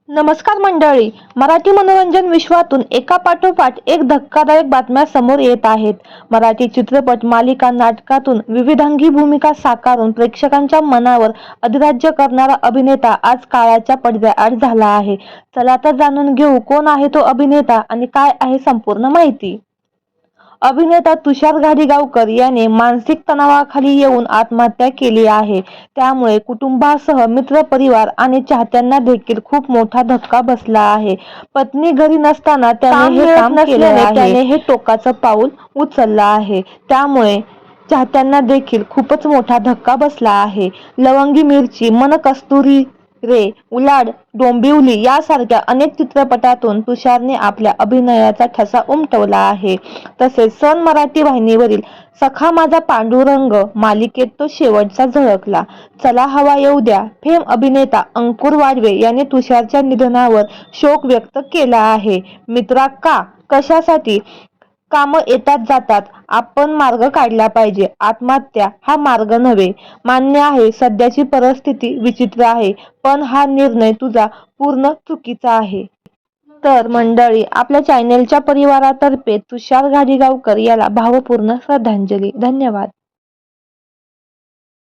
नमस्कार मंडळी, मराठी मनोरंजन विश्वातून एकापाठोपाठ एक धक्कादायक बातम्या समोर येत आहेत. मराठी चित्रपट, मालिका, नाटकातून विविधांगी भूमिका साकारून प्रेक्षकांच्या मनावर अधिराज्य करणारा अभिनेता आज काळाच्या पडद्याआड झाला आहे. चला तर जाणून घेऊ कोण आहे तो अभिनेता आणि काय आहे संपूर्ण माहिती. अभिनेता तुषार घाडीगावकर याने मानसिक तणावाखाली येऊन आत्महत्या केली आहे. त्यामुळे कुटुंबासह मित्रपरिवार आणि चाहत्यांना देखील खूप मोठा धक्का बसला आहे. पत्नी घरी नसताना त्याने हे काम केल्याने त्याने हे टोकाचं पाऊल उचललं आहे. त्यामुळे चाहत्यांना देखील खूपच मोठा धक्का बसला आहे. लवंगी मिरची, मन कस्तुरी रे, उलाढ, डोंबिवली यासारख्या अनेक चित्रपटातून तुषारने आपल्या अभिनयाचा ठसा उमटवला आहे. तसेच सन मराठी वाहिनीवरील सखा माझा पांडुरंग मालिकेत तो शेवटचा झळकला. चला हवा येऊ द्या फेम अभिनेता अंकुर वाढवे याने तुषारच्या निधनावर शोक व्यक्त केला आहे. मित्रा का, कशासाठी? कामं येतात जातात, आपण मार्ग काढला पाहिजे. आत्महत्या हा मार्ग नव्हे. मान्य आहे सध्याची परिस्थिती विचित्र आहे, पण हा निर्णय तुझा पूर्ण चुकीचा आहे. तर मंडळी, आपल्या चॅनेलच्या परिवारातर्फे तुषार घाडीगावकर याला भावपूर्ण श्रद्धांजली. धन्यवाद.